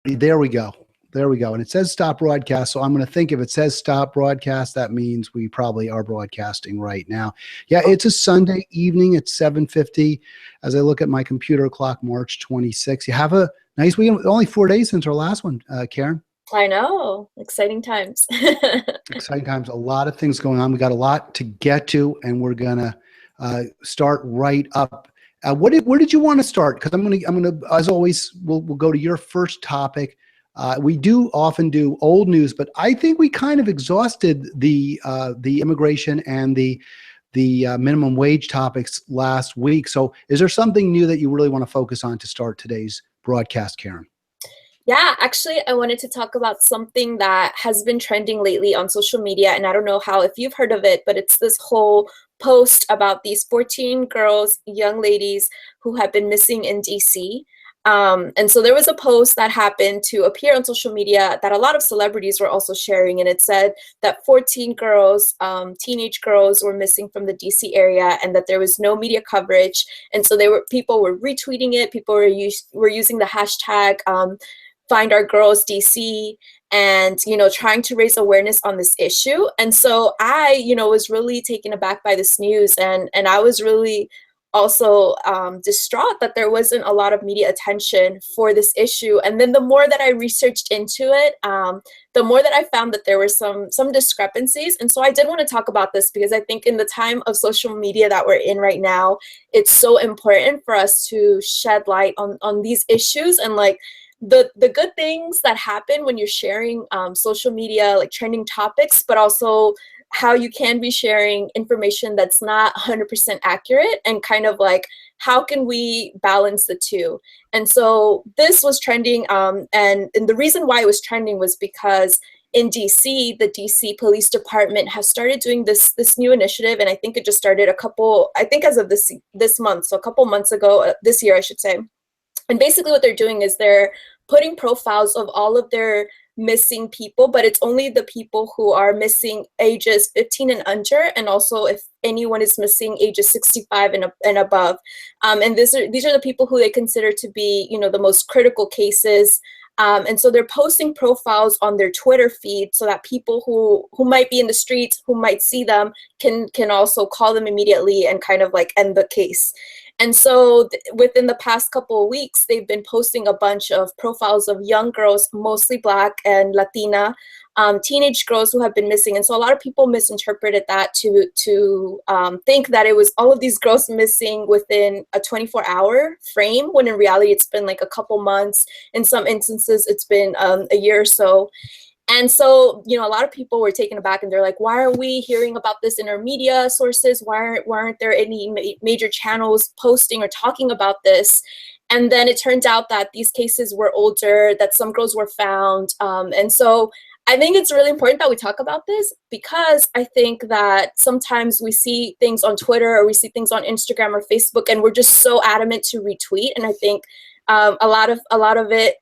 There we go. There we go. And it says stop broadcast. So I'm going to think if it says stop broadcast, that means we probably are broadcasting right now. Yeah, it's a Sunday evening at 7:50. As I look at my computer clock, March 26th. You have a nice weekend. Only 4 days since our last one, Karen. I know. Exciting times. Exciting times. A lot of things going on. We got a lot to get to, and we're going to start right up. Where did you want to start? Because I'm gonna, as always, we'll go to your first topic. We do often do old news, but I think we kind of exhausted the immigration and the minimum wage topics last week. So, is there something new that you really want to focus on to start today's broadcast, Karen? Yeah, actually, I wanted to talk about something that has been trending lately on social media. And I don't know if you've heard of it, but it's this whole post about these 14 girls, young ladies who have been missing in DC. And so there was a post that happened to appear on social media that a lot of celebrities were also sharing. And it said that 14 girls, teenage girls, were missing from the DC area and that there was no media coverage. And so people were retweeting it. People were using the hashtag Find Our Girls DC, and trying to raise awareness on this issue. And so I was really taken aback by this news, and I was really also distraught that there wasn't a lot of media attention for this issue. And then the more that I researched into it, the more that I found that there were some discrepancies. And so I did want to talk about this because I think in the time of social media that we're in right now, it's so important for us to shed light on these issues and like the good things that happen when you're sharing social media, like trending topics, but also how you can be sharing information that's not 100% accurate, and kind of like how can we balance the two. And so this was trending, and the reason why it was trending was because in DC, the DC Police Department has started doing this new initiative, and I think it just started as of this month, so a couple months ago, this year I should say. And basically what they're doing is they're putting profiles of all of their missing people, but it's only the people who are missing ages 15 and under, and also if anyone is missing ages 65 and above. And these are the people who they consider to be, the most critical cases. And so they're posting profiles on their Twitter feed so that people who might be in the streets, who might see them, can also call them immediately and kind of like end the case. And so within the past couple of weeks, they've been posting a bunch of profiles of young girls, mostly Black and Latina, teenage girls who have been missing. And so a lot of people misinterpreted that to think that it was all of these girls missing within a 24-hour frame, when in reality it's been like a couple months. In some instances, it's been a year or so. And so, a lot of people were taken aback, and they're like, why are we hearing about this in our media sources? Why aren't there any major channels posting or talking about this? And then it turned out that these cases were older, that some girls were found. And so I think it's really important that we talk about this, because I think that sometimes we see things on Twitter or we see things on Instagram or Facebook, and we're just so adamant to retweet. And I think a lot of it,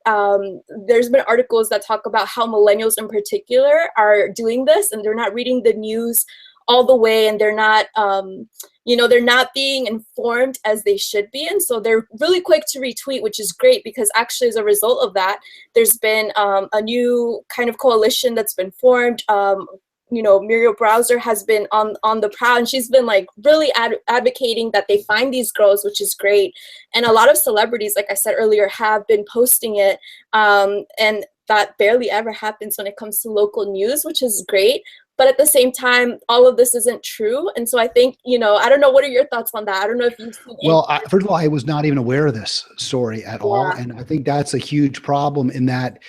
there's been articles that talk about how millennials in particular are doing this, and they're not reading the news all the way, and they're not they're not being informed as they should be. And so they're really quick to retweet, which is great, because actually as a result of that, there's been a new kind of coalition that's been formed. Muriel Browser has been on the prowl, and she's been like really advocating that they find these girls, which is great. And a lot of celebrities, like I said earlier, have been posting it. And that barely ever happens when it comes to local news, which is great. But at the same time, all of this isn't true. And so I think, I don't know, what are your thoughts on that? I don't know if you've seen Well, first of all, I was not even aware of this story at all. And I think that's a huge problem, in that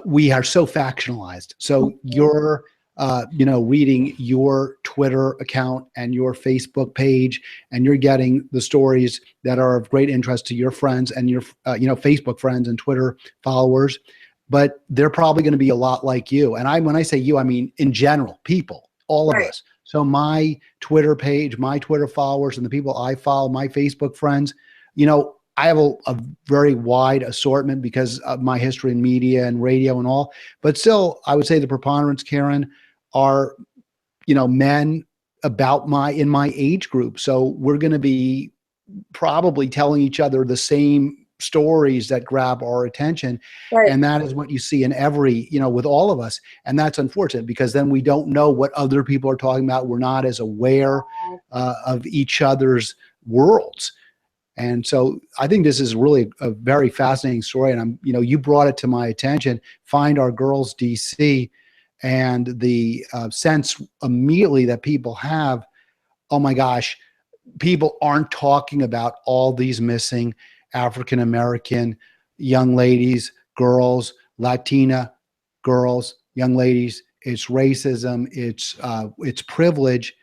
we are so factionalized. So you're reading your Twitter account and your Facebook page, and you're getting the stories that are of great interest to your friends and your, Facebook friends and Twitter followers, but they're probably going to be a lot like you. And when I say you, I mean, in general, people, all of us. So my Twitter page, my Twitter followers, and the people I follow, my Facebook friends, I have a very wide assortment because of my history in media and radio and all, but still, I would say the preponderance, Karen, are, men in my age group. So we're going to be probably telling each other the same stories that grab our attention. Right. And that is what you see in every, with all of us. And that's unfortunate, because then we don't know what other people are talking about. We're not as aware of each other's worlds. And so I think this is really a very fascinating story. And you brought it to my attention, Find Our Girls DC, and the sense immediately that people have, oh my gosh, people aren't talking about all these missing African-American young ladies, girls, Latina girls, young ladies. It's racism, it's privilege.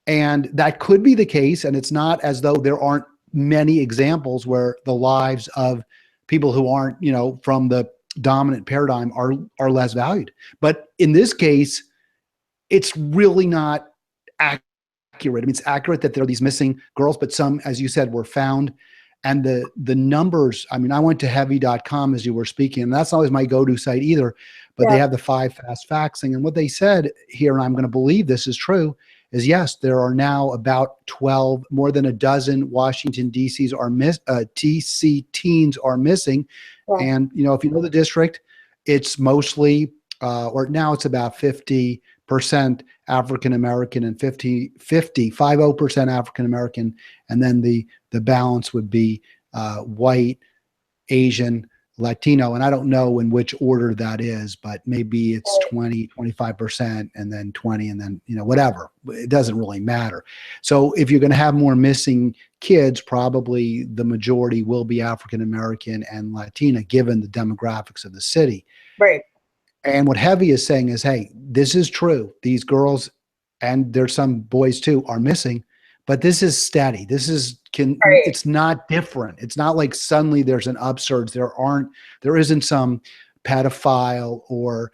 And that could be the case. And it's not as though there aren't many examples where the lives of people who aren't, from the dominant paradigm are less valued. But in this case, it's really not accurate. I mean, it's accurate that there are these missing girls, but some, as you said, were found. And the numbers, I mean, I went to heavy.com as you were speaking, and that's not always my go-to site either, but they have the 5 fast facts thing. And what they said here, and I'm going to believe this is true, is yes, there are now about 12, more than a dozen Washington DC teens are missing. Yeah. And, if you know the district, it's mostly, or now it's about 50% African-American and 50% African-American. And then the balance would be white, Asian, Latino. And I don't know in which order that is, but maybe it's 25% and then 20 and then, whatever. It doesn't really matter. So if you're going to have more missing kids, probably the majority will be African-American and Latina, given the demographics of the city. Right. And what Heavy is saying is, hey, this is true. These girls, and there's some boys too, are missing, but this is steady. This is it's not different. It's not like suddenly there's an upsurge. There isn't some pedophile or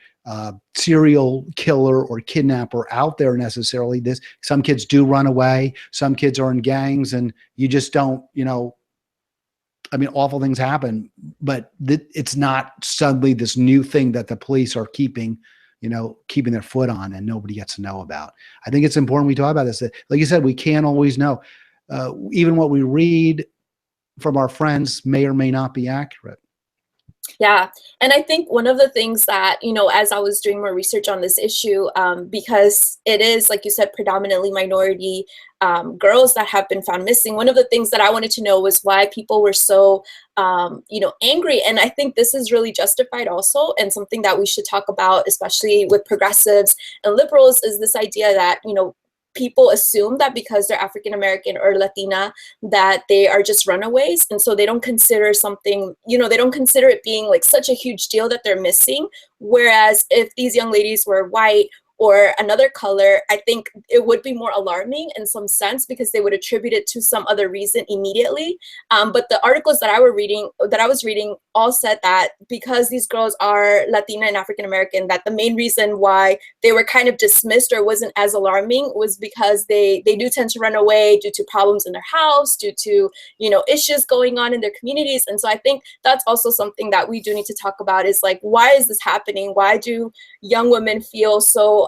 serial killer or kidnapper out there necessarily. Some kids do run away. Some kids are in gangs, and you just don't, I mean, awful things happen, but it's not suddenly this new thing that the police are keeping their foot on and nobody gets to know about. I think it's important we talk about this. Like you said, we can't always know. Even what we read from our friends may or may not be accurate. Yeah. And I think one of the things that, as I was doing more research on this issue, because it is, like you said, predominantly minority girls that have been found missing, one of the things that I wanted to know was why people were so, angry. And I think this is really justified also. And something that we should talk about, especially with progressives and liberals, is this idea that, people assume that because they're African-American or Latina, that they are just runaways. And so they don't consider something, they don't consider it being like such a huge deal that they're missing. Whereas if these young ladies were white or another color, I think it would be more alarming in some sense because they would attribute it to some other reason immediately. But the articles that I was reading all said that because these girls are Latina and African American, that the main reason why they were kind of dismissed or wasn't as alarming was because they do tend to run away due to problems in their house, due to issues going on in their communities. And so I think that's also something that we do need to talk about, is like, why is this happening? Why do young women feel so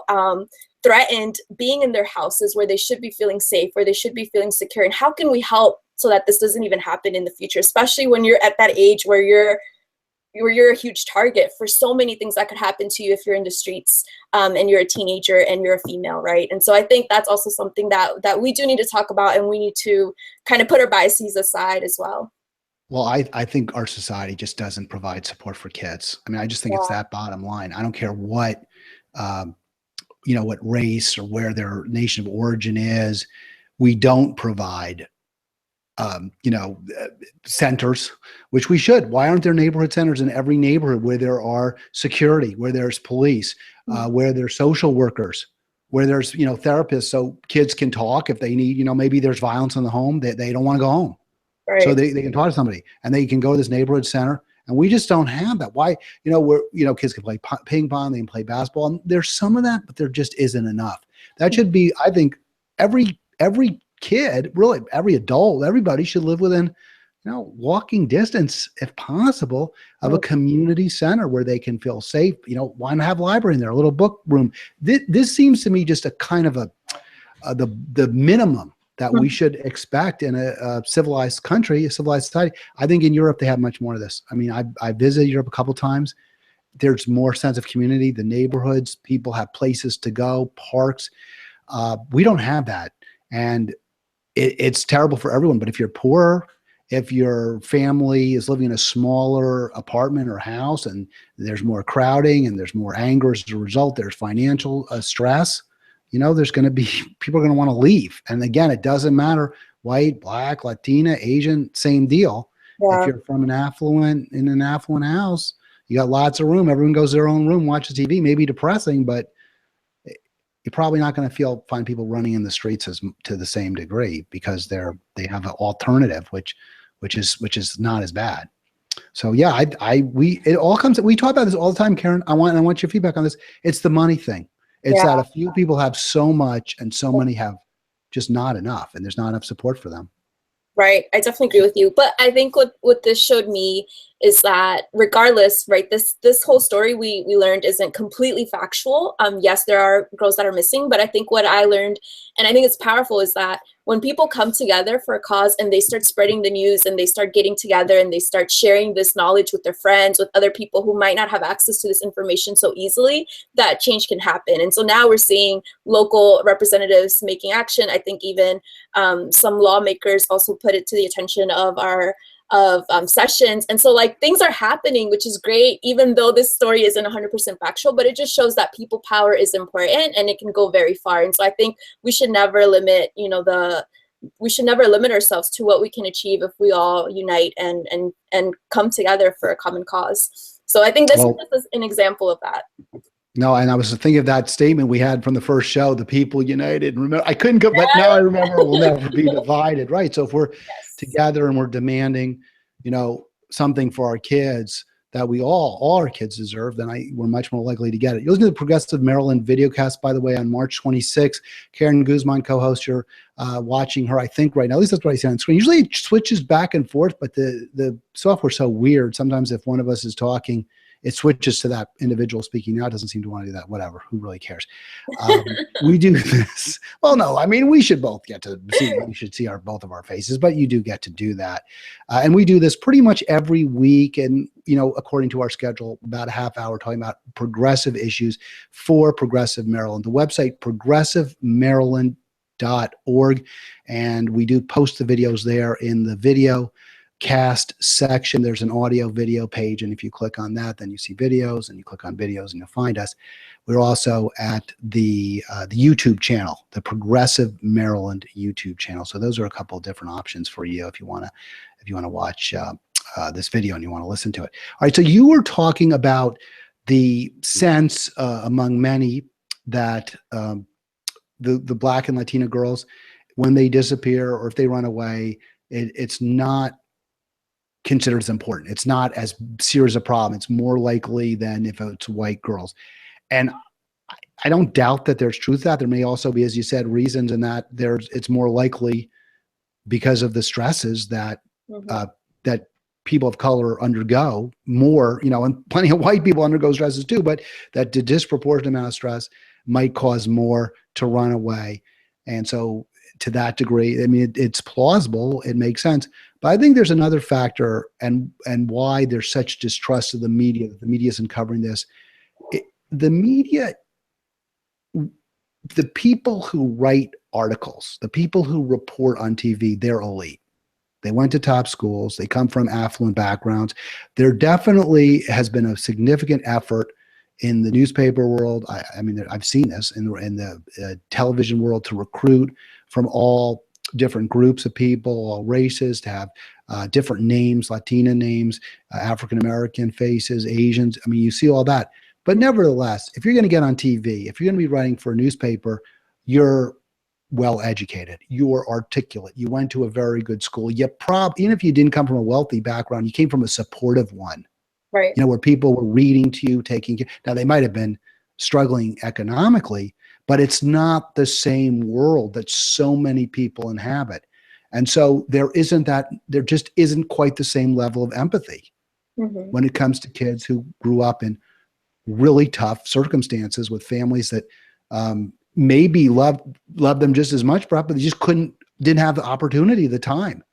threatened being in their houses where they should be feeling safe, where they should be feeling secure? And how can we help so that this doesn't even happen in the future, especially when you're at that age where you're a huge target for so many things that could happen to you if you're in the streets and you're a teenager and you're a female, right? And so I think that's also something that we do need to talk about, and we need to kind of put our biases aside as well. Well, I think our society just doesn't provide support for kids. I mean, I just think it's that bottom line. I don't care what what race or where their nation of origin is. We don't provide, centers, which we should. Why aren't there neighborhood centers in every neighborhood where there are security, where there's police, where there's social workers, where there's, therapists, so kids can talk if they need, maybe there's violence in the home, they don't want to go home. Right. So they can talk to somebody and they can go to this neighborhood center. And we just don't have that. Why? Kids can play ping pong, they can play basketball. And there's some of that, but there just isn't enough. That should be, I think, every kid, really every adult, everybody should live within, walking distance, if possible, of a community center where they can feel safe. Why not have a library in there, a little book room? This seems to me just a kind of the minimum that we should expect in a civilized country, a civilized society. I think in Europe, they have much more of this. I mean, I visited Europe a couple of times. There's more sense of community, the neighborhoods, people have places to go, parks. We don't have that. And it's terrible for everyone. But if you're poor, if your family is living in a smaller apartment or house and there's more crowding and there's more anger as a result, there's financial stress, there's going to be people are going to want to leave. And again, it doesn't matter white, black, Latina, Asian, same deal. Yeah. If you're from in an affluent house, you got lots of room. Everyone goes to their own room, watches TV, maybe depressing, but you're probably not going to find people running in the streets to the same degree because they have an alternative, which is not as bad. So yeah, it all comes. We talk about this all the time, Karen. I want your feedback on this. It's the money thing. It's that a few people have so much and so many have just not enough, and there's not enough support for them. Right. I definitely agree with you. But I think what this showed me is that regardless, right, this whole story we learned isn't completely factual. Yes, there are girls that are missing, but I think what I learned, and I think it's powerful, is that when people come together for a cause and they start spreading the news and they start getting together and they start sharing this knowledge with their friends, with other people who might not have access to this information so easily, that change can happen. And so now we're seeing local representatives making action. I think even some lawmakers also put it to the attention of our sessions. And so like things are happening, which is great, even though this story isn't 100% factual, but it just shows that people power is important and it can go very far. And so I think we should never limit, we should never limit ourselves to what we can achieve if we all unite and come together for a common cause. So I think this is an example of that. No, and I was thinking of that statement we had from the first show, the people united. And remember, I couldn't go, but now I remember we'll never be divided, right? So if we're together and we're demanding, something for our kids that all our kids deserve, then we're much more likely to get it. You're listening to the Progressive Maryland videocast, by the way, on March 26th. Karen Guzman, co-host, you're watching her, I think, right now. At least that's what I see on screen. Usually it switches back and forth, but the software's so weird. Sometimes if one of us is talking, it switches to that individual speaking now. It doesn't seem to want to do that. Whatever. Who really cares? We do this. Well, no, I mean, we should both get to see, you should see both of our faces, but you do get to do that. And we do this pretty much every week. And, according to our schedule, about a half hour talking about progressive issues for Progressive Maryland. The website, progressivemaryland.org. And we do post the videos there in the video cast section. There's an audio video page, and if you click on that, then you see videos, and you click on videos and you'll find us. We're also at the YouTube channel, the Progressive Maryland YouTube channel. So those are a couple of different options for you if you want to watch this video and you want to listen to it. All right, so you were talking about the sense among many that the Black and Latina girls, when they disappear or if they run away, it's not considered as important. It's not as serious a problem. It's more likely than if it's white girls. And I don't doubt that there's truth to that. There may also be, as you said, reasons in that it's more likely because of the stresses that that people of color undergo more, and plenty of white people undergo stresses too, but that the disproportionate amount of stress might cause more to run away. And so to that degree, I mean, it's plausible. It makes sense. But I think there's another factor and why there's such distrust of the media. The media isn't covering this. The media, the people who write articles, the people who report on TV, they're elite. They went to top schools. They come from affluent backgrounds. There definitely has been a significant effort in the newspaper world. I mean, I've seen this in the television world to recruit from all different groups of people, all races, to have different names, Latina names, African-American faces, Asians. I mean, you see all that. But nevertheless, if you're going to get on TV, if you're going to be writing for a newspaper, you're well-educated, you're articulate, you went to a very good school. Even if you didn't come from a wealthy background, you came from a supportive one. Right. Where people were reading to you, taking care. Now, they might have been struggling economically, but it's not the same world that so many people inhabit. And so there just isn't quite the same level of empathy when it comes to kids who grew up in really tough circumstances with families that, maybe loved them just as much, but they just didn't have the opportunity, the time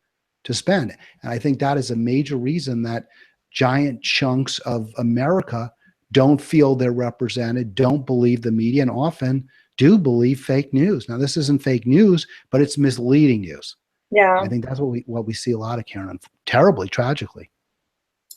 to spend. And I think that is a major reason that giant chunks of America don't feel they're represented, don't believe the media, and often do believe fake news. Now, this isn't fake news, but it's misleading news. Yeah. I think that's what we see a lot of, Karen, terribly, tragically.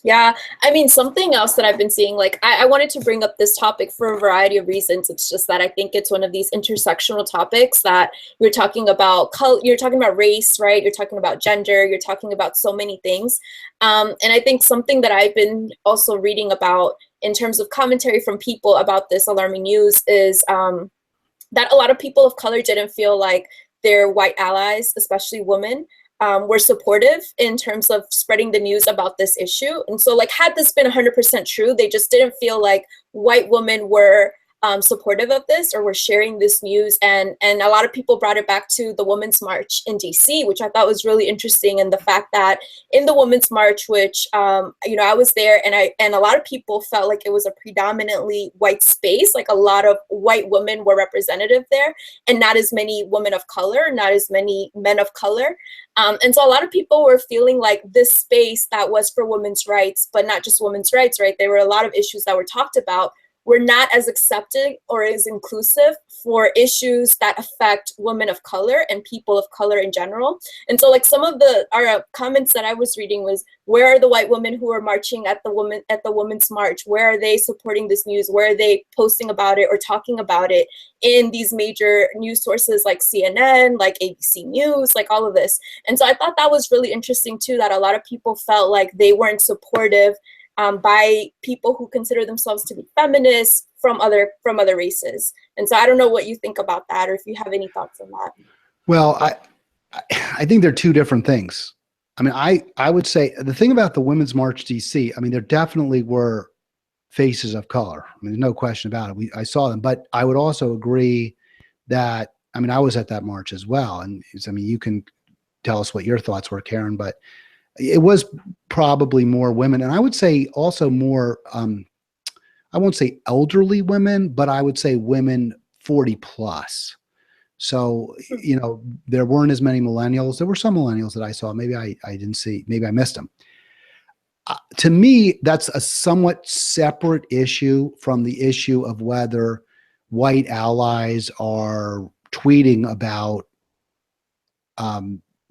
Yeah, I mean, something else that I've been seeing, like, I wanted to bring up this topic for a variety of reasons. It's just that I think it's one of these intersectional topics that you're talking about, you're talking about race, right? You're talking about gender, you're talking about so many things. And I think something that I've been also reading about in terms of commentary from people about this alarming news is that a lot of people of color didn't feel like their white allies, especially women, were supportive in terms of spreading the news about this issue. And so, like, had this been 100% true, they just didn't feel like white women were supportive of this or were sharing this news. And a lot of people brought it back to the Women's March in DC, which I thought was really interesting. And the fact that in the Women's March, which, I was there, and a lot of people felt like it was a predominantly white space, like a lot of white women were representative there, and not as many women of color, not as many men of color. And so a lot of people were feeling like this space that was for women's rights, but not just women's rights, right? There were a lot of issues that were talked about, were not as accepting or as inclusive for issues that affect women of color and people of color in general. And so, like, some of our comments that I was reading was, where are the white women who are marching at the Women's March? Where are they supporting this news? Where are they posting about it or talking about it in these major news sources like CNN, like ABC News, like all of this? And so I thought that was really interesting too, that a lot of people felt like they weren't supportive by people who consider themselves to be feminists from other races. And so I don't know what you think about that, or if you have any thoughts on that. Well, I think they're two different things. I mean, I would say the thing about the Women's March DC, I mean, there definitely were faces of color. I mean, there's no question about it. I saw them, but I would also agree that, I mean, I was at that march as well. And I mean, you can tell us what your thoughts were, Karen, but it was probably more women. And I would say also more, I won't say elderly women, but I would say women 40 plus. So, there weren't as many millennials. There were some millennials that I saw. Maybe I didn't see, maybe I missed them. To me, that's a somewhat separate issue from the issue of whether white allies are tweeting about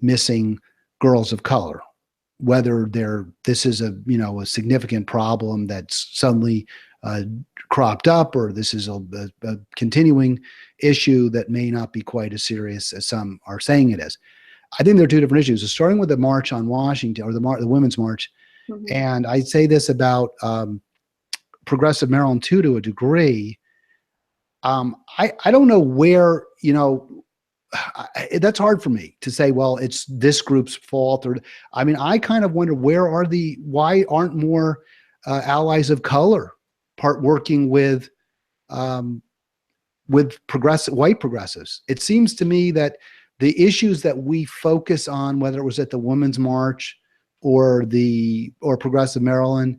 missing girls of color, whether this is a significant problem that's suddenly cropped up, or this is a continuing issue that may not be quite as serious as some are saying it is. I think there are two different issues. So starting with the March on Washington, or the Women's March, mm-hmm. And I'd say this about progressive Maryland too, to a degree. I don't know where, that's hard for me to say, well, it's this group's fault. Or, I mean, I kind of wonder, why aren't more allies of color working with white progressives? It seems to me that the issues that we focus on, whether it was at the Women's March or Progressive Maryland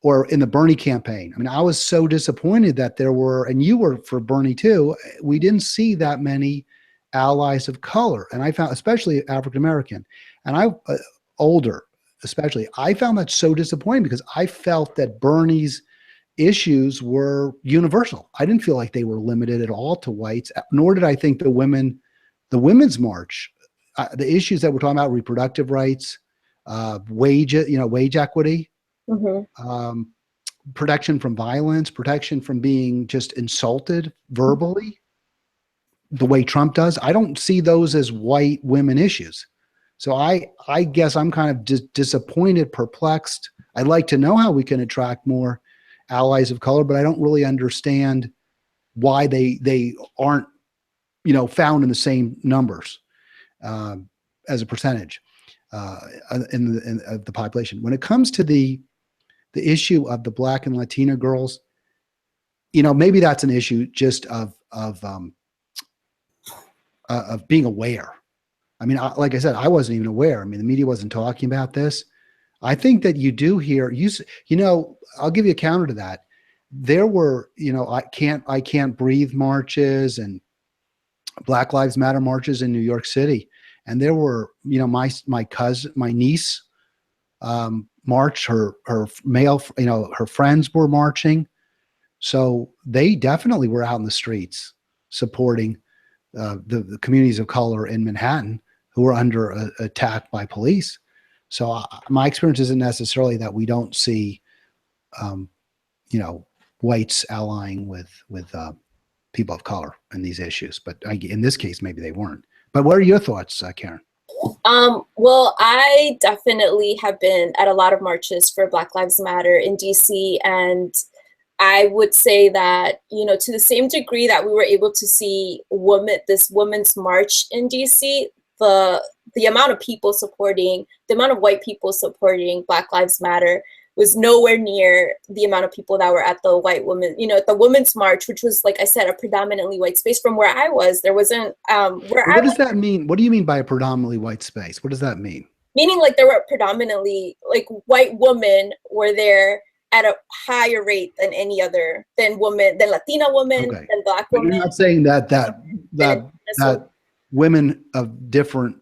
or in the Bernie campaign, I mean, I was so disappointed that there were, and you were for Bernie too, we didn't see that many allies of color. And I found, especially African-American, and older especially, I found that so disappointing because I felt that Bernie's issues were universal. I didn't feel like they were limited at all to whites, nor did I think the Women's March, the issues that we're talking about, reproductive rights, wage equity, mm-hmm. Protection from violence, protection from being just insulted verbally, the way Trump does. I don't see those as white women issues. So I guess I'm kind of disappointed, perplexed. I'd like to know how we can attract more allies of color, but I don't really understand why they aren't, found in the same numbers as a percentage in the population. When it comes to the issue of the Black and Latina girls, maybe that's an issue just of being aware. I mean, like I said, I wasn't even aware. I mean, the media wasn't talking about this. I think that you do hear, I'll give you a counter to that. There were, I can't breathe marches and Black Lives Matter marches in New York City, and there were, my cousin, my niece, marched. Her male, her friends were marching. So they definitely were out in the streets supporting the communities of color in Manhattan who were under attack by police. So my experience isn't necessarily that we don't see, whites allying with people of color in these issues, but in this case, maybe they weren't. But what are your thoughts, Karen? Well, I definitely have been at a lot of marches for Black Lives Matter in DC, and I would say that, to the same degree that we were able to see this women's march in DC, the amount of people supporting, the amount of white people supporting Black Lives Matter was nowhere near the amount of people that were at the white women, at the women's march, which was, like I said, a predominantly white space. From where I was, there wasn't, what does that mean? What do you mean by a predominantly white space? What does that mean? Meaning, like, there were predominantly, like, white women were there at a higher rate than than Latina women, Okay. than Black But women. you're not saying that women of different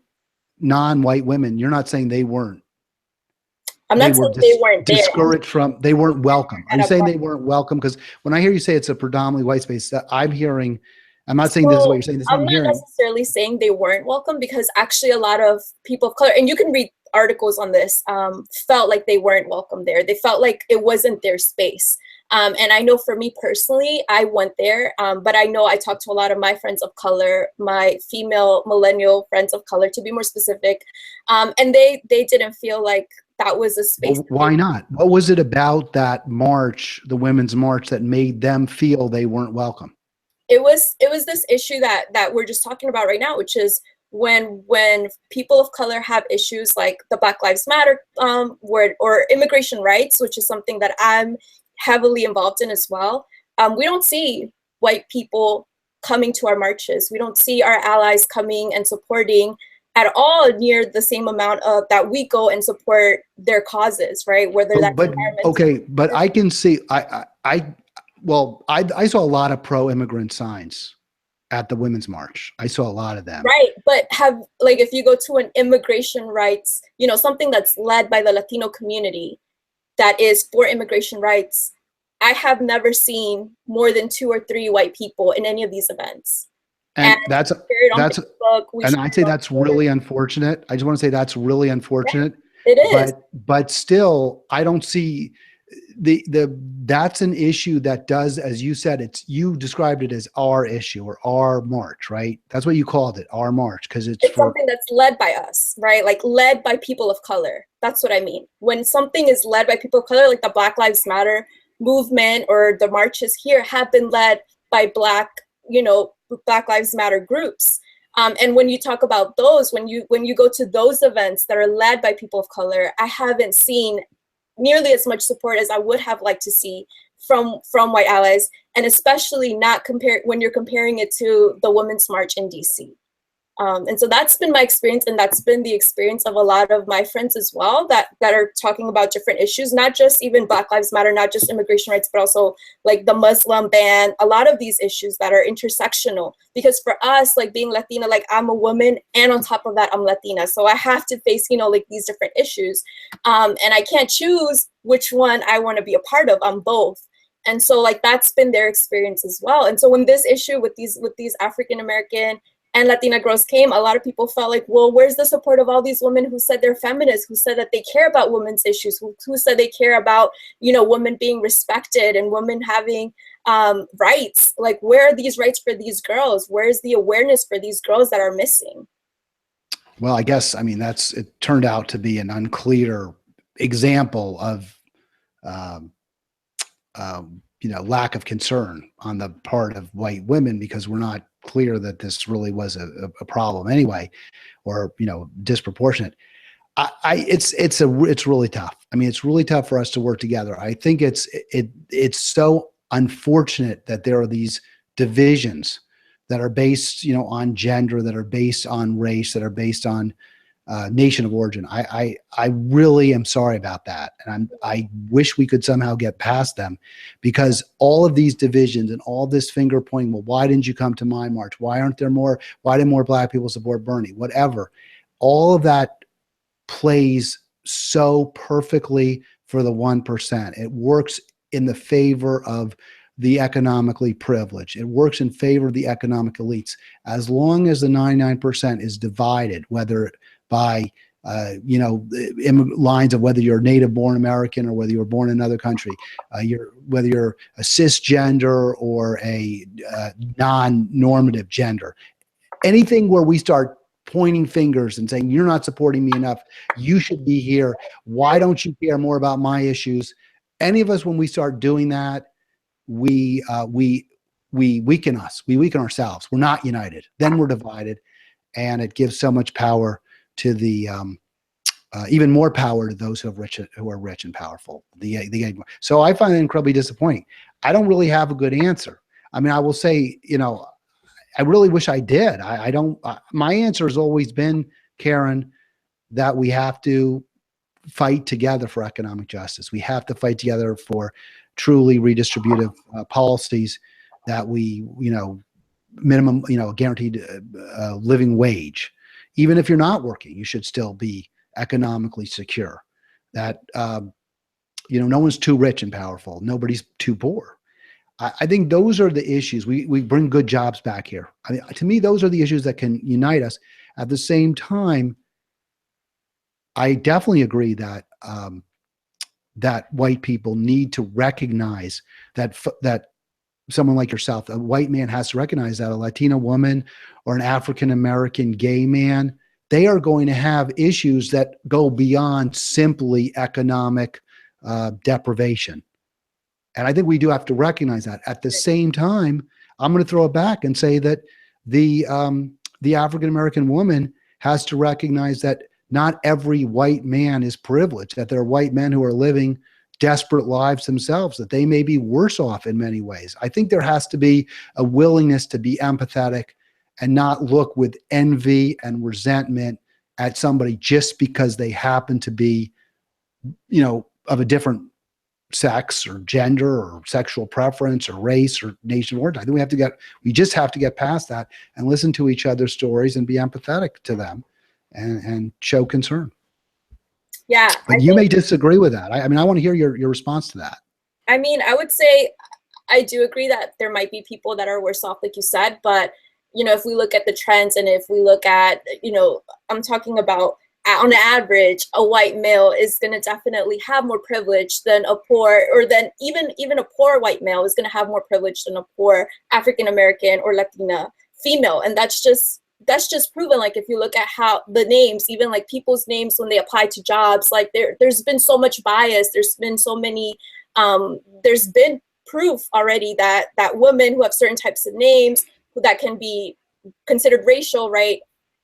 non-white women, you're not saying they weren't. I'm not saying they weren't there. Discouraged from, they weren't welcome. Are you saying they weren't welcome? Because when I hear you say it's a predominantly white space, I'm not saying this is what you're saying. This is what I'm hearing. I'm not necessarily saying they weren't welcome, because actually a lot of people of color, and you can read articles on this, felt like they weren't welcome there. They felt like it wasn't their space. And I know for me personally, I went there, but I know I talked to a lot of my friends of color, my female millennial friends of color, to be more specific, and they didn't feel like that was a space. Well, why not? What was it about that march, the women's march, that made them feel they weren't welcome? It was this issue that we're just talking about right now, which is when people of color have issues like the Black Lives Matter or immigration rights, which is something that I'm heavily involved in as well. We don't see white people coming to our marches. We don't see our allies coming and supporting at all near the same amount of that we go and support their causes, right? Whether that's but I can see I saw a lot of pro-immigrant signs at the Women's March. I saw a lot of them. Right, but if you go to an immigration rights, something that's led by the Latino community that is for immigration rights, I have never seen more than 2 or 3 white people in any of these events. And I'd say that's really unfortunate. I just want to say that's really unfortunate. Yeah, it is. But still, I don't see that's an issue that does, as you said, you described it as our issue or our march, right? That's what you called it, our march, because it's something that's led by us, right? Like led by people of color. That's what I mean. When something is led by people of color, like the Black Lives Matter movement or the marches here have been led by Black Lives Matter groups. And when you talk about those, when you go to those events that are led by people of color, I haven't seen nearly as much support as I would have liked to see from white allies, and especially when you're comparing it to the Women's March in DC. And so that's been my experience, and that's been the experience of a lot of my friends as well that are talking about different issues, not just even Black Lives Matter, not just immigration rights, but also like the Muslim ban, a lot of these issues that are intersectional. Because for us, like being Latina, like I'm a woman, and on top of that, I'm Latina. So I have to face, like these different issues. And I can't choose which one I want to be a part of. I'm both. And so like that's been their experience as well. And so when this issue with these African-American and Latina girls came, a lot of people felt like, well, where's the support of all these women who said they're feminists, who said that they care about women's issues, who said they care about, women being respected and women having rights? Like, where are these rights for these girls? Where's the awareness for these girls that are missing? Well, I guess, it turned out to be an unclear example of, lack of concern on the part of white women, because we're not clear that this really was a problem anyway, or disproportionate. It's really tough. It's really tough for us to work together. I think it's so unfortunate that there are these divisions that are based on gender, that are based on race, that are based on nation of origin. I really am sorry about that, and I wish we could somehow get past them, because all of these divisions and all this finger pointing. Well, why didn't you come to my march? Why aren't there more? Why didn't more Black people support Bernie? Whatever. All of that plays so perfectly for the 1%. It works in the favor of the economically privileged. It works in favor of the economic elites. As long as the 99% is divided, whether by lines of whether you're native born American or whether you were born in another country, whether you're a cisgender or a non-normative gender, anything where we start pointing fingers and saying, you're not supporting me enough, you should be here, why don't you care more about my issues? Any of us, when we start doing that, we weaken us. We weaken ourselves. We're not united. Then we're divided, and it gives so much power to the even more power to those who are rich and powerful. So I find it incredibly disappointing. I don't really have a good answer. I mean, I will say, I really wish I did. I don't. My answer has always been, Karen, that we have to fight together for economic justice. We have to fight together for truly redistributive policies, that we, minimum, guaranteed living wage. Even if you're not working, you should still be economically secure. That, no one's too rich and powerful. Nobody's too poor. I think those are the issues. We bring good jobs back here. I mean, to me, those are the issues that can unite us. At the same time, I definitely agree that that white people need to recognize that someone like yourself, a white man, has to recognize that a Latina woman or an African American gay man, they are going to have issues that go beyond simply economic deprivation. And I think we do have to recognize that. At the same time, I'm going to throw it back and say that the African American woman has to recognize that not every white man is privileged, that there are white men who are living desperate lives themselves, that they may be worse off in many ways. I think there has to be a willingness to be empathetic and not look with envy and resentment at somebody just because they happen to be, of a different sex or gender or sexual preference or race or nation of origin. I think we just have to get past that and listen to each other's stories and be empathetic to them and show concern. Yeah. But you may disagree with that. I mean, I want to hear your response to that. I mean, I would say I do agree that there might be people that are worse off, like you said, but if we look at the trends and if we look at, I'm talking about on average, a white male is going to definitely have more privilege than a poor, or than even a poor white male is going to have more privilege than a poor African American or Latina female. And that's just proven. Like, if you look at how the names, even like people's names when they apply to jobs, like there's been so much bias. There's been so many, there's been proof already that women who have certain types of names that can be considered racial, right,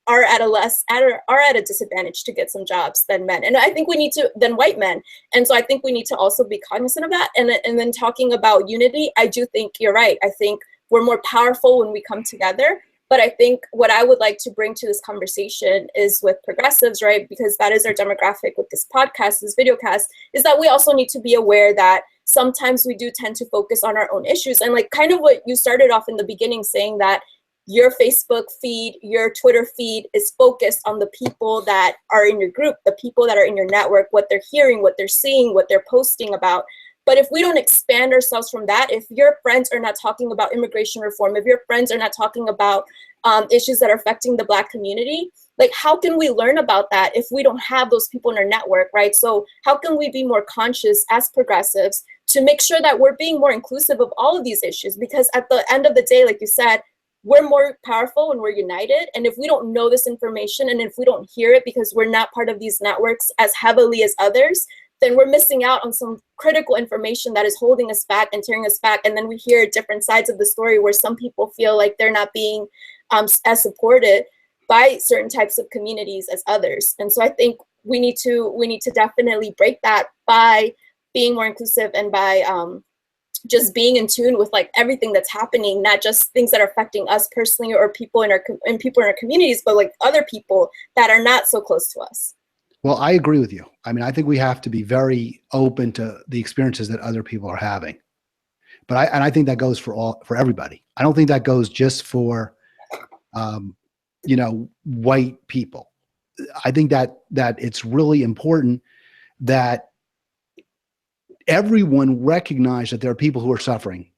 are at a disadvantage to get some jobs than men. And I think than white men. And so I think we need to also be cognizant of that. And then talking about unity, I do think you're right. I think we're more powerful when we come together. But I think what I would like to bring to this conversation is with progressives, right? Because that is our demographic with this podcast, this videocast, is that we also need to be aware that sometimes we do tend to focus on our own issues. And like kind of what you started off in the beginning saying, that your Facebook feed, your Twitter feed is focused on the people that are in your group, the people that are in your network, what they're hearing, what they're seeing, what they're posting about. But if we don't expand ourselves from that, if your friends are not talking about immigration reform, if your friends are not talking about issues that are affecting the Black community, like how can we learn about that if we don't have those people in our network, right? So how can we be more conscious as progressives to make sure that we're being more inclusive of all of these issues? Because at the end of the day, like you said, we're more powerful when we're united. And if we don't know this information and if we don't hear it because we're not part of these networks as heavily as others, then we're missing out on some critical information that is holding us back and tearing us back. And then we hear different sides of the story where some people feel like they're not being as supported by certain types of communities as others. And so I think we need to definitely break that by being more inclusive and by just being in tune with like everything that's happening, not just things that are affecting us personally or people in our communities, but like other people that are not so close to us. Well, I agree with you. I mean, I think we have to be very open to the experiences that other people are having. But I think that goes for everybody. I don't think that goes just for white people. I think that it's really important that everyone recognize that there are people who are suffering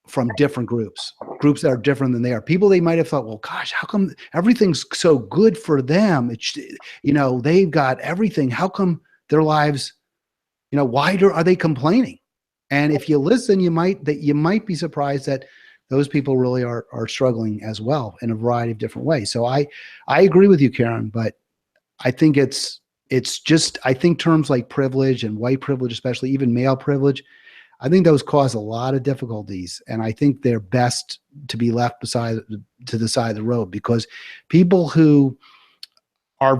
from different groups that are different than they are. People they might have thought, well, gosh, how come everything's so good for them? It's, they've got everything. How come their lives, why are they complaining? And if you listen, you might be surprised that those people really are struggling as well in a variety of different ways. So I agree with you, Karen, but I think it's just, I think terms like privilege and white privilege, especially even male privilege, I think those cause a lot of difficulties. And I think they're best to be left to the side of the road, because people who are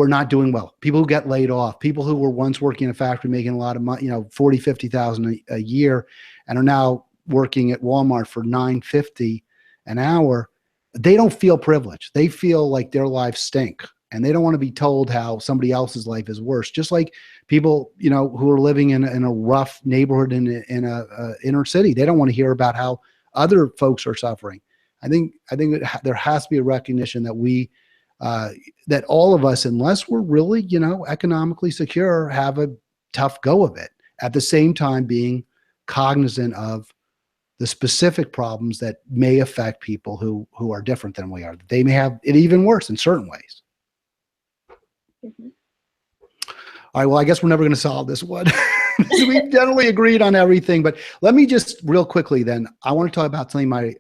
not doing well, people who get laid off, people who were once working in a factory making a lot of money, 40, 50,000 a year, and are now working at Walmart for $9.50 an hour, they don't feel privileged. They feel like their lives stink. And they don't want to be told how somebody else's life is worse. Just like people, who are living in a rough neighborhood in a inner city, they don't want to hear about how other folks are suffering. I think there has to be a recognition that that all of us, unless we're really, economically secure, have a tough go of it. At the same time, being cognizant of the specific problems that may affect people who are different than we are. They may have it even worse in certain ways. Mm-hmm. All right, well, I guess we're never going to solve this one. We generally agreed on everything, but let me just real quickly then, I want to talk about something that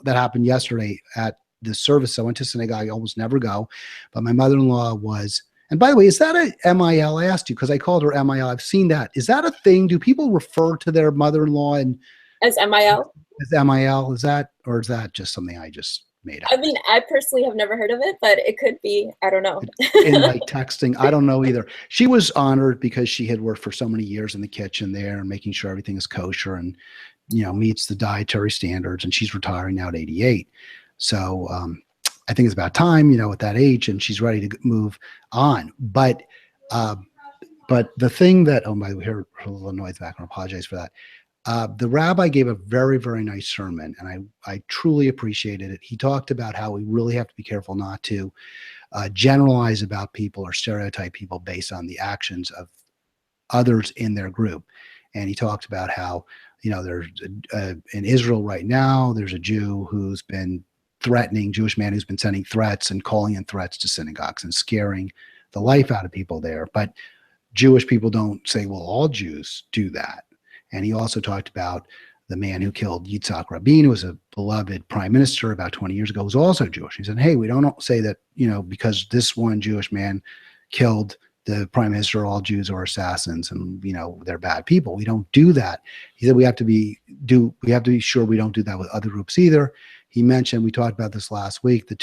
happened yesterday at the service. I went to synagogue. I almost never go, but my mother-in-law was, and by the way, is that a MIL? I asked you because I called her MIL. I've seen that. Is that a thing? Do people refer to their mother-in-law as MIL? As MIL? Is that just something I just made up? I mean, I personally have never heard of it, but it could be. I don't know. In like texting, I don't know either. She was honored because she had worked for so many years in the kitchen there and making sure everything is kosher and meets the dietary standards. And she's retiring now at 88. So I think it's about time, at that age, and she's ready to move on. But the thing that, oh, by the way, hear a little noise back, I apologize for that. The rabbi gave a very, very nice sermon, and I truly appreciated it. He talked about how we really have to be careful not to generalize about people or stereotype people based on the actions of others in their group. And he talked about how, there's in Israel right now, there's a Jew who's been Jewish man who's been sending threats and calling in threats to synagogues and scaring the life out of people there. But Jewish people don't say, well, all Jews do that. And he also talked about the man who killed Yitzhak Rabin, who was a beloved prime minister about 20 years ago, was also Jewish. He said, hey, we don't say that, because this one Jewish man killed the prime minister, all Jews are assassins and, they're bad people. We don't do that. He said we have to be sure we don't do that with other groups either. He mentioned, we talked about this last week, the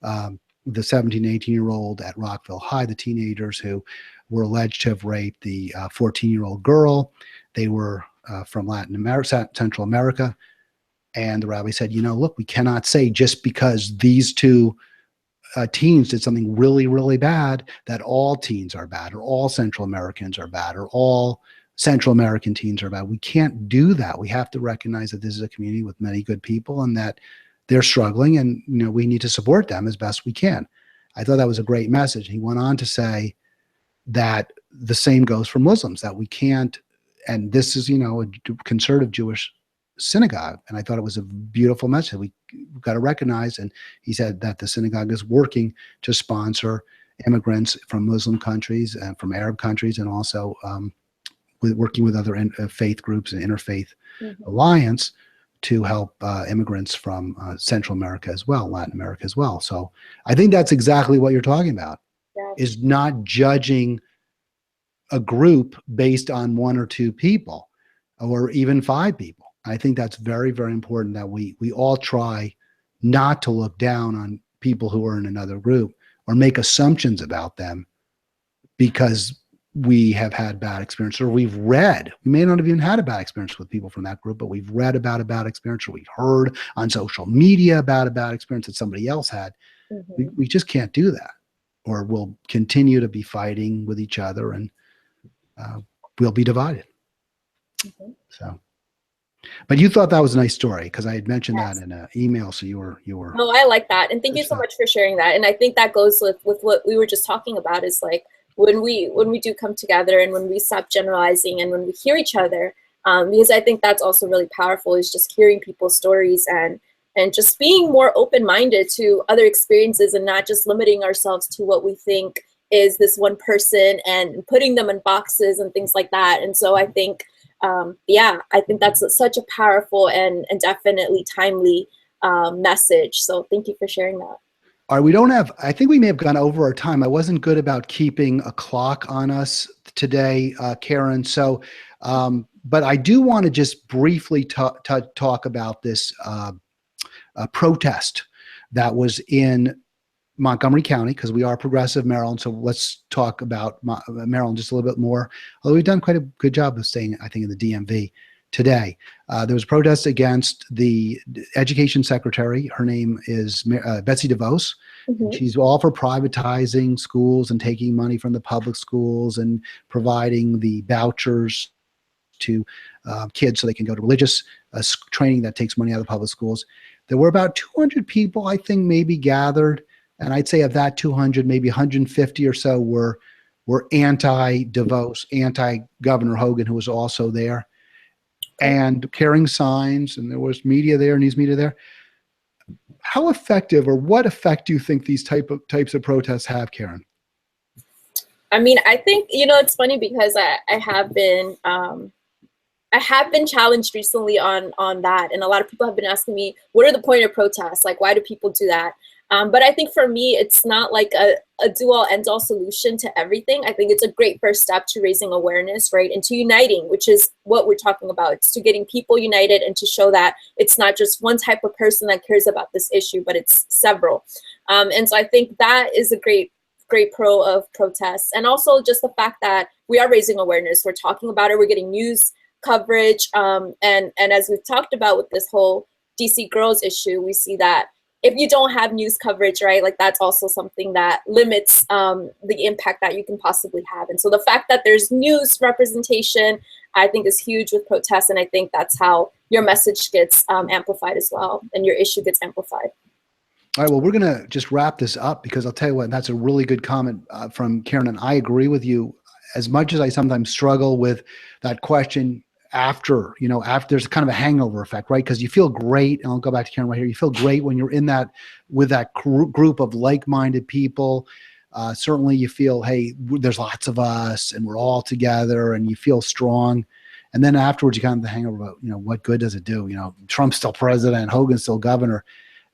17, 18-year-old at Rockville High, the teenagers who were alleged to have raped the 14-year-old girl. They were from Latin America, Central America. And the rabbi said, look, we cannot say just because these two teens did something really, really bad that all teens are bad, or all Central Americans are bad, or all Central American teens are bad. We can't do that. We have to recognize that this is a community with many good people and that they're struggling, and we need to support them as best we can. I thought that was a great message. He went on to say that the same goes for Muslims, that we can't, and this is, a conservative Jewish synagogue. And I thought it was a beautiful message. We've got to recognize, and he said that the synagogue is working to sponsor immigrants from Muslim countries and from Arab countries, and also working with other faith groups and interfaith alliance to help immigrants from Central America as well, Latin America as well. So I think that's exactly what you're talking about, is not judging a group based on one or two people or even five people. I think that's very, very important that we all try not to look down on people who are in another group or make assumptions about them because we have had bad experiences, or we may not have even had a bad experience with people from that group, but we've read about a bad experience, or we've heard on social media about a bad experience that somebody else had. We just can't do that, or we'll continue to be fighting with each other, and we'll be divided. So, but you thought that was a nice story because I had mentioned that in an email. So you were. No, I like that, and thank you so much for sharing that. And I think that goes with what we were just talking about. Is like when we do come together, and when we stop generalizing, and when we hear each other, because I think that's also really powerful. Is just hearing people's stories and just being more open-minded to other experiences, and not just limiting ourselves to what we think is this one person and putting them in boxes and things like that. And so I think. I think that's such a powerful and definitely timely message. So thank you for sharing that. All right, I think we may have gone over our time. I wasn't good about keeping a clock on us today, Karen. So, but I do want to just briefly talk about this protest that was in Montgomery County, because we are progressive Maryland. So let's talk about Maryland just a little bit more. Although we've done quite a good job of staying, I think, in the DMV today. There was a protest against the education secretary. Her name is Betsy DeVos. She's all for privatizing schools and taking money from the public schools and providing the vouchers to kids so they can go to religious training that takes money out of the public schools. There were about 200 people, I think, maybe gathered. And I'd say of that 200, maybe 150 or so were anti-DeVos, anti-Governor Hogan, who was also there, and carrying signs. And there was media there, news media there. How effective, or what effect do you think these types of protests have, Karen? I mean, I think, it's funny because I have been challenged recently on that, and a lot of people have been asking me, what are the point of protests? Like, why do people do that? But I think for me, it's not like a do-all, end-all solution to everything. I think it's a great first step to raising awareness, right, and to uniting, which is what we're talking about. It's to getting people united and to show that it's not just one type of person that cares about this issue, but it's several. And so I think that is a great pro of protests. And also just the fact that we are raising awareness. We're talking about it. We're getting news coverage. And as we've talked about with this whole DC girls issue, we see that if you don't have news coverage, right, like that's also something that limits the impact that you can possibly have. And so the fact that there's news representation, I think, is huge with protests. And I think that's how your message gets amplified as well, and your issue gets amplified. All right, well, we're going to just wrap this up, because I'll tell you what, that's a really good comment from Karen, and I agree with you. As much as I sometimes struggle with that question, after there's kind of a hangover effect, right? Because you feel great, and I'll go back to Karen right here. You feel great when you're in that with that group of like-minded people. Certainly, you feel, hey, there's lots of us, and we're all together, and you feel strong. And then afterwards, you kind of the hangover about, what good does it do? Trump's still president, Hogan's still governor,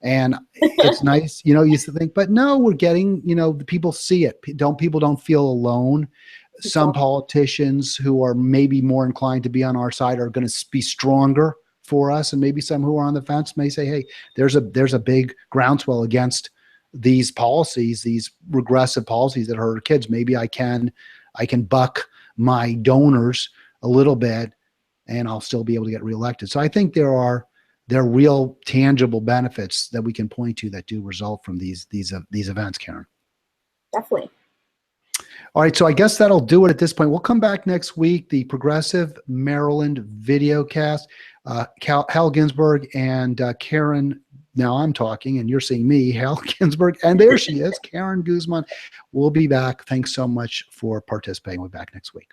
and it's nice, you used to think, but no, we're getting, the people see it. People don't feel alone. Some politicians who are maybe more inclined to be on our side are going to be stronger for us, and maybe some who are on the fence may say, hey, there's a big groundswell against these policies, these regressive policies that hurt our kids. Maybe I can buck my donors a little bit, and I'll still be able to get reelected. So I think there are real tangible benefits that we can point to that do result from these events, Karen. Definitely. All right, so I guess that'll do it at this point. We'll come back next week, the Progressive Maryland video cast. Hal Ginsberg and Karen, now I'm talking and you're seeing me, Hal Ginsberg, and there she is, Karen Guzman. We'll be back. Thanks so much for participating. We'll be back next week.